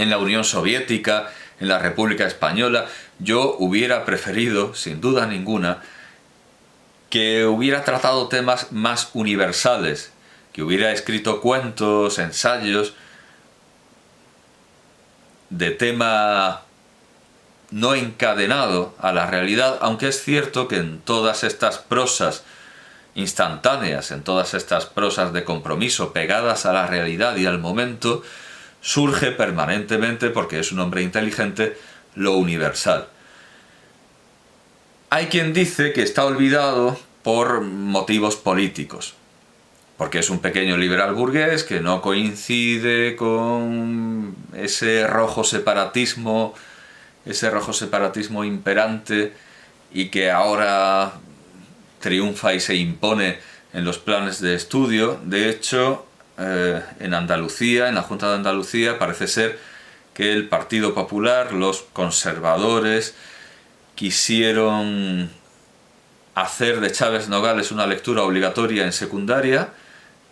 en la Unión Soviética, en la República Española. Yo hubiera preferido, sin duda ninguna, que hubiera tratado temas más universales, que hubiera escrito cuentos, ensayos, de tema no encadenado a la realidad, aunque es cierto que en todas estas prosas instantáneas, en todas estas prosas de compromiso pegadas a la realidad y al momento, surge permanentemente, porque es un hombre inteligente, lo universal. Hay quien dice que está olvidado por motivos políticos, porque es un pequeño liberal burgués que no coincide con ese rojo separatismo imperante y que ahora triunfa y se impone en los planes de estudio. De hecho, en Andalucía, en la Junta de Andalucía, parece ser que el Partido Popular, los conservadores, quisieron hacer de Chávez Nogales una lectura obligatoria en secundaria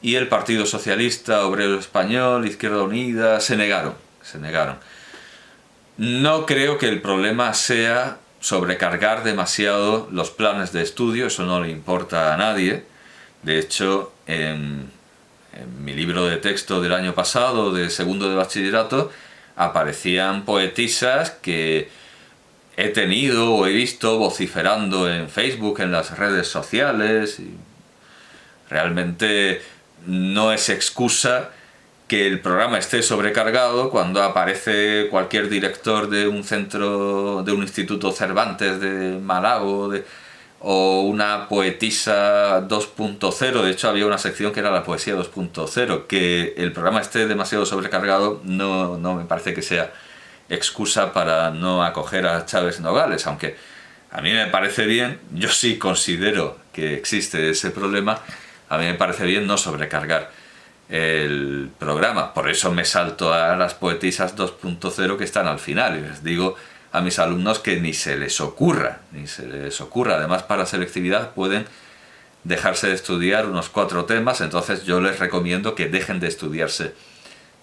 y el Partido Socialista Obrero Español, Izquierda Unida, se negaron. No creo que el problema sea sobrecargar demasiado los planes de estudio, eso no le importa a nadie. De hecho, en mi libro de texto del año pasado, de segundo de bachillerato, aparecían poetisas que he tenido o he visto vociferando en Facebook, en las redes sociales. Y realmente no es excusa que el programa esté sobrecargado cuando aparece cualquier director de un centro, de un instituto Cervantes de Malabo, o una poetisa 2.0, de hecho había una sección que era la poesía 2.0, que el programa esté demasiado sobrecargado no me parece que sea excusa para no acoger a Chávez Nogales, aunque a mí me parece bien, yo sí considero que existe ese problema, a mí me parece bien no sobrecargar el programa, por eso me salto a las poetisas 2.0 que están al final y les digo a mis alumnos que ni se les ocurra, además para selectividad pueden dejarse de estudiar unos 4 temas, entonces yo les recomiendo que dejen de estudiarse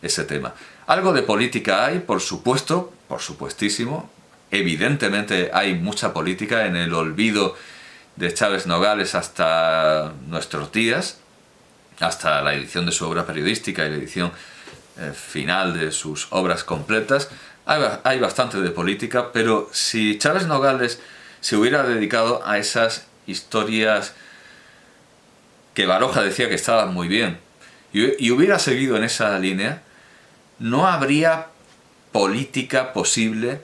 ese tema. Algo de política hay, por supuesto, por supuestísimo, evidentemente hay mucha política en el olvido de Chávez Nogales hasta nuestros días, hasta la edición de su obra periodística y la edición final de sus obras completas. Hay bastante de política, pero si Chávez Nogales se hubiera dedicado a esas historias que Baroja decía que estaban muy bien y hubiera seguido en esa línea, no habría política posible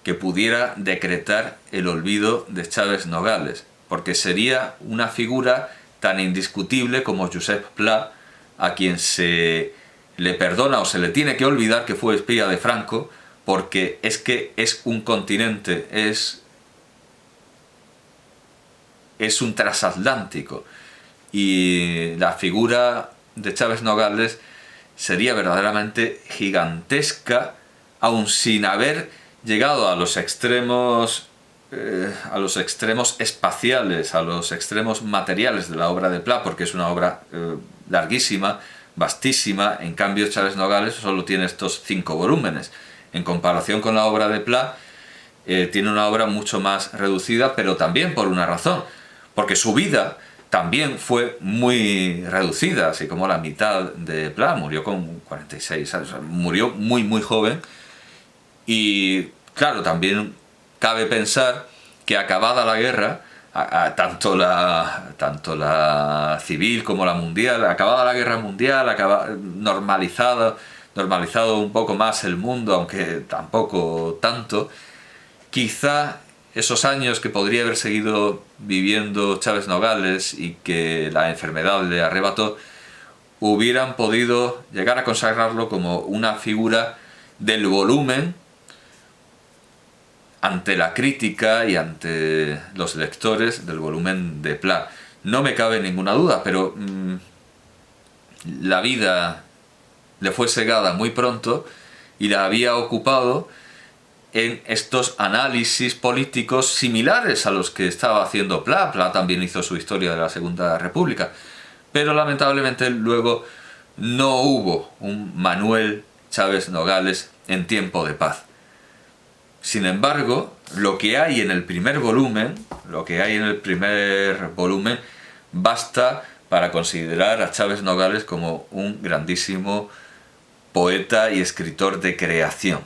que pudiera decretar el olvido de Chávez Nogales, porque sería una figura tan indiscutible como Josep Pla, a quien se le perdona o se le tiene que olvidar que fue espía de Franco, porque es que es un continente, es un transatlántico, y la figura de Chávez Nogales sería verdaderamente gigantesca, aun sin haber llegado a los extremos espaciales, a los extremos materiales de la obra de Pla, porque es una obra larguísima, vastísima. En cambio Chávez Nogales solo tiene estos 5 volúmenes. En comparación con la obra de Pla, tiene una obra mucho más reducida, pero también por una razón, porque su vida también fue muy reducida, así como la mitad de Pla. Murió con 46 años, murió muy muy joven, y claro, también cabe pensar que acabada la guerra, tanto la civil como la mundial, acabada la guerra mundial, normalizado un poco más el mundo, aunque tampoco tanto, quizá esos años que podría haber seguido viviendo Chávez Nogales y que la enfermedad le arrebató, hubieran podido llegar a consagrarlo como una figura del volumen ante la crítica y ante los lectores, del volumen de Pla. No me cabe ninguna duda, pero la vida le fue segada muy pronto y la había ocupado en estos análisis políticos similares a los que estaba haciendo Pla. Pla también hizo su historia de la Segunda República, pero lamentablemente luego no hubo un Manuel Chávez Nogales en tiempo de paz. Sin embargo, lo que hay en el primer volumen, basta para considerar a Chávez Nogales como un grandísimo poeta y escritor de creación.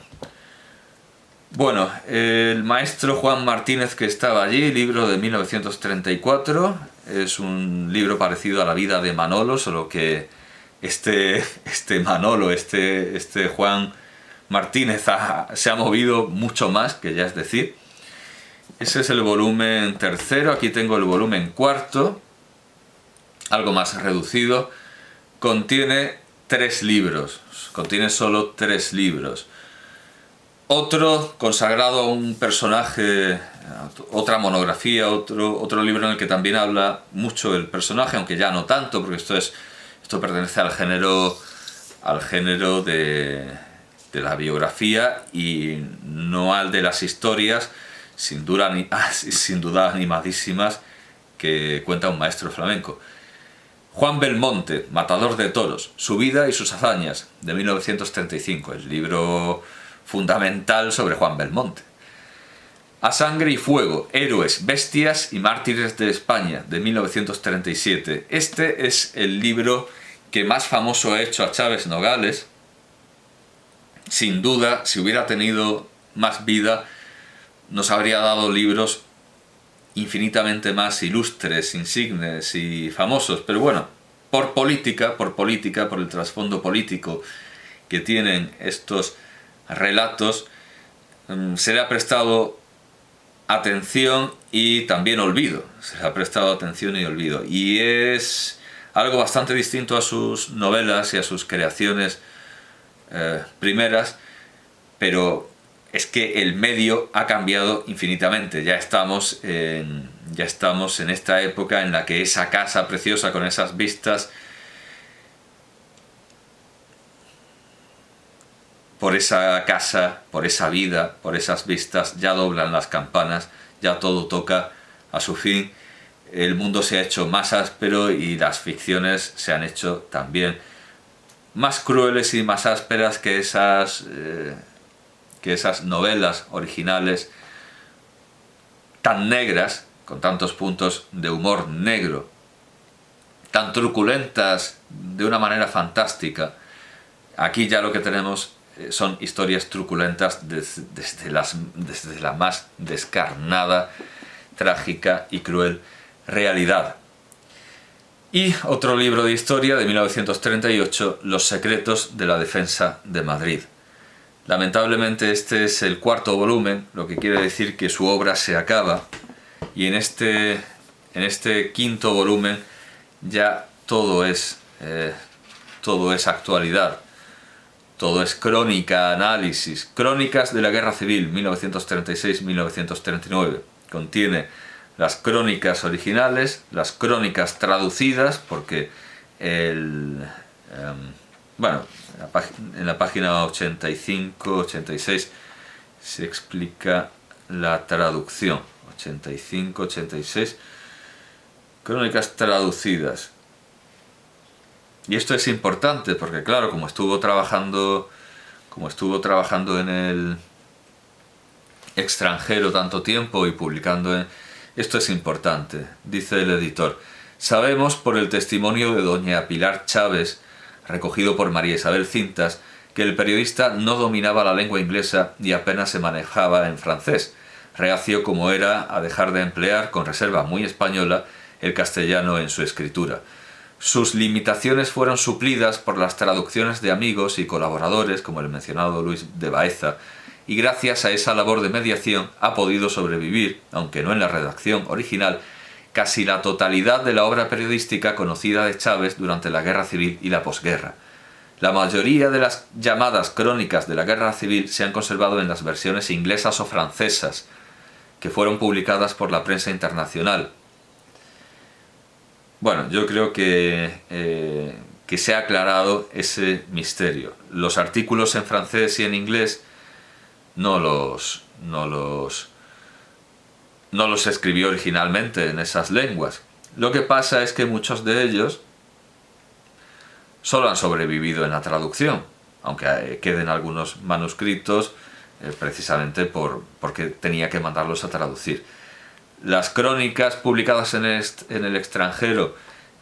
Bueno, el maestro Juan Martínez, que estaba allí, libro de 1934, es un libro parecido a la vida de Manolo, solo que este Juan Martínez se ha movido mucho más, que ya es decir. Ese es el volumen tercero, aquí tengo el volumen cuarto, algo más reducido. Contiene solo 3 libros. Otro consagrado a un personaje, otra monografía, otro libro en el que también habla mucho el personaje, aunque ya no tanto, porque esto pertenece al género de la biografía y no al de las historias, sin duda animadísimas, que cuenta un maestro flamenco. Juan Belmonte, Matador de Toros, su vida y sus hazañas, de 1935, el libro fundamental sobre Juan Belmonte. A sangre y fuego, héroes, bestias y mártires de España, de 1937. Este es el libro que más famoso ha hecho a Chávez Nogales. Sin duda, si hubiera tenido más vida, nos habría dado libros infinitamente más ilustres, insignes y famosos. Pero bueno, por política, por el trasfondo político que tienen estos relatos, se le ha prestado atención y también olvido. Y es algo bastante distinto a sus novelas y a sus creaciones primeras, pero es que el medio ha cambiado infinitamente. Ya estamos en esta época en la que esa casa preciosa con esas vistas, por esa casa, por esa vida, por esas vistas, ya doblan las campanas, ya todo toca a su fin. El mundo se ha hecho más áspero y las ficciones se han hecho también más crueles y más ásperas que esas novelas originales tan negras, con tantos puntos de humor negro, tan truculentas de una manera fantástica. Aquí ya lo que tenemos son historias truculentas desde la más descarnada, trágica y cruel realidad. Y otro libro de historia de 1938, Los secretos de la defensa de Madrid. Lamentablemente este es el 4º volumen, lo que quiere decir que su obra se acaba, y en este 5º volumen ya todo es actualidad. Todo es crónica, análisis. Crónicas de la Guerra Civil, 1936-1939. Contiene las crónicas originales, las crónicas traducidas, porque en la página 85-86 se explica la traducción. 85-86, crónicas traducidas. Y esto es importante porque, claro, como estuvo trabajando en el extranjero tanto tiempo y publicando esto es importante. Dice el editor: sabemos por el testimonio de doña Pilar Chávez, recogido por María Isabel Cintas, que el periodista no dominaba la lengua inglesa y apenas se manejaba en francés, reacio como era a dejar de emplear, con reserva muy española, el castellano en su escritura. Sus limitaciones fueron suplidas por las traducciones de amigos y colaboradores como el mencionado Luis de Baeza, y gracias a esa labor de mediación ha podido sobrevivir, aunque no en la redacción original, casi la totalidad de la obra periodística conocida de Chávez durante la Guerra Civil y la posguerra. La mayoría de las llamadas crónicas de la Guerra Civil se han conservado en las versiones inglesas o francesas, que fueron publicadas por la prensa internacional. Bueno, yo creo que se ha aclarado ese misterio. Los artículos en francés y en inglés no los escribió originalmente en esas lenguas. Lo que pasa es que muchos de ellos solo han sobrevivido en la traducción. aunque queden algunos manuscritos, precisamente porque tenía que mandarlos a traducir. Las crónicas publicadas en el extranjero,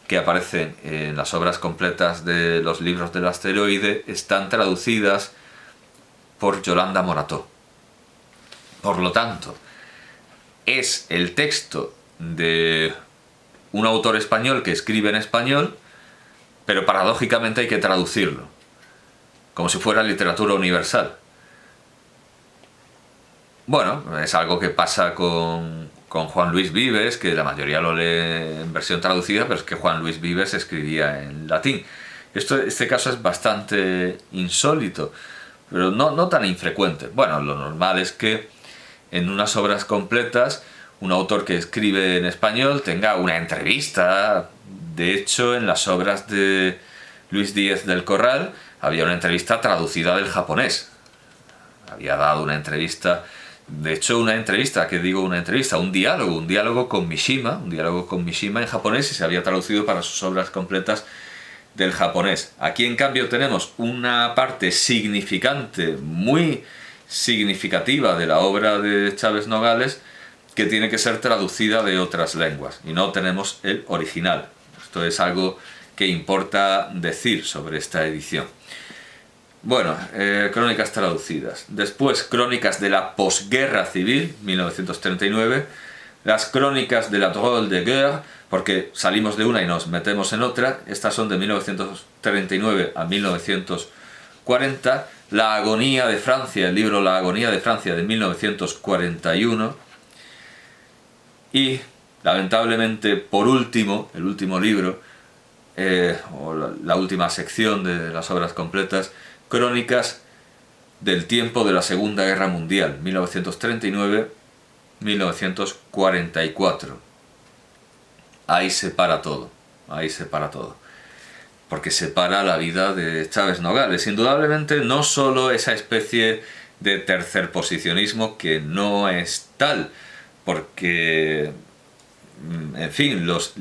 que aparecen en las obras completas de los libros del asteroide, están traducidas por Yolanda Morató. Por lo tanto, es el texto de un autor español que escribe en español, pero paradójicamente hay que traducirlo, como si fuera literatura universal. Bueno, es algo que pasa con Juan Luis Vives, que la mayoría lo lee en versión traducida, pero es que Juan Luis Vives escribía en latín. Este caso es bastante insólito, pero no tan infrecuente. Bueno, lo normal es que en unas obras completas un autor que escribe en español tenga una entrevista. De hecho, en las obras de Luis Díez del Corral había una entrevista traducida del japonés. Había dado una entrevista, de hecho un diálogo con Mishima en japonés, y se había traducido para sus obras completas del japonés. Aquí en cambio tenemos una parte significante, muy significativa de la obra de Chávez Nogales, que tiene que ser traducida de otras lenguas, y no tenemos el original. Esto es algo que importa decir sobre esta edición. Bueno, crónicas traducidas. Después, crónicas de la posguerra civil, 1939. Las crónicas de la Drôle de Guerre, porque salimos de una y nos metemos en otra. Estas son de 1939 a 1940. La agonía de Francia, el libro La agonía de Francia, de 1941. Y, lamentablemente, por último, el último libro, o la última sección de las obras completas, Crónicas del tiempo de la Segunda Guerra Mundial, 1939-1944. Ahí se para todo, porque se para la vida de Chávez Nogales. Indudablemente no solo esa especie de tercerposicionismo, que no es tal, porque, en fin, los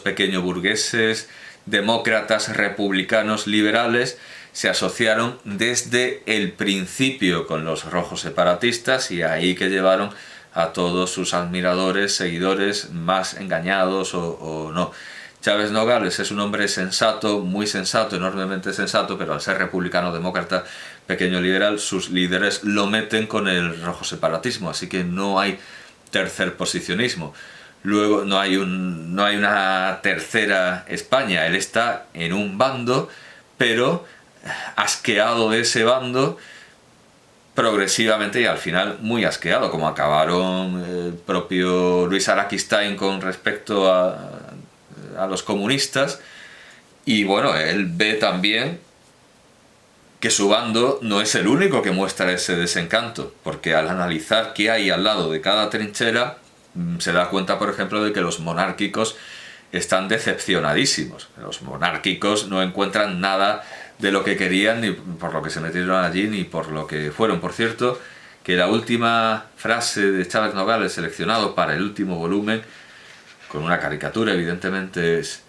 pequeños burgueses, demócratas, republicanos, liberales, se asociaron desde el principio con los rojos separatistas, y ahí que llevaron a todos sus admiradores, seguidores, más engañados o no. Chávez Nogales es un hombre sensato, muy sensato, enormemente sensato, pero al ser republicano, demócrata, pequeño liberal, sus líderes lo meten con el rojo separatismo, así que no hay tercerposicionismo. Luego no hay una tercera España. Él está en un bando, pero asqueado de ese bando progresivamente, y al final muy asqueado, como acabaron el propio Luis Araquistáin con respecto a los comunistas. Y bueno, él ve también que su bando no es el único que muestra ese desencanto, porque al analizar qué hay al lado de cada trinchera, se da cuenta, por ejemplo, de que los monárquicos están decepcionadísimos. Los monárquicos no encuentran nada de lo que querían, ni por lo que se metieron allí, ni por lo que fueron. Por cierto, que la última frase de Chávez Nogales, seleccionado para el último volumen, con una caricatura evidentemente, es: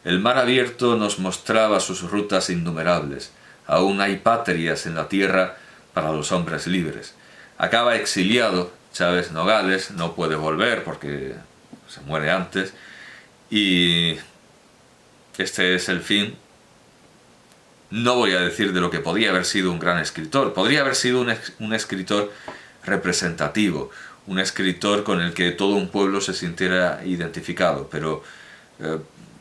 el mar abierto nos mostraba sus rutas innumerables. Aún hay patrias en la tierra para los hombres libres. Acaba exiliado Chávez Nogales, no puede volver porque se muere antes, y este es el fin. No voy a decir de lo que podía haber sido un gran escritor. Podría haber sido un escritor representativo, un escritor con el que todo un pueblo se sintiera identificado, pero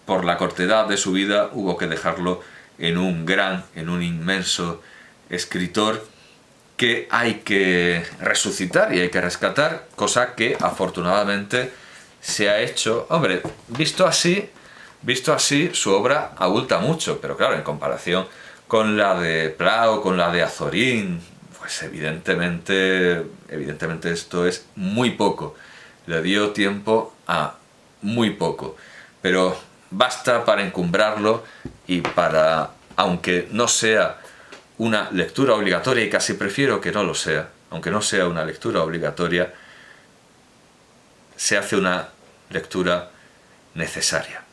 por la cortedad de su vida hubo que dejarlo en un inmenso escritor que hay que resucitar y hay que rescatar, cosa que afortunadamente se ha hecho. Hombre, visto así, su obra abulta mucho, pero claro, en comparación con la de Pla o con la de Azorín, pues evidentemente esto es muy poco. Le dio tiempo a muy poco, pero basta para encumbrarlo y para, aunque no sea una lectura obligatoria, y casi prefiero que no lo sea, aunque no sea una lectura obligatoria, se hace una lectura necesaria.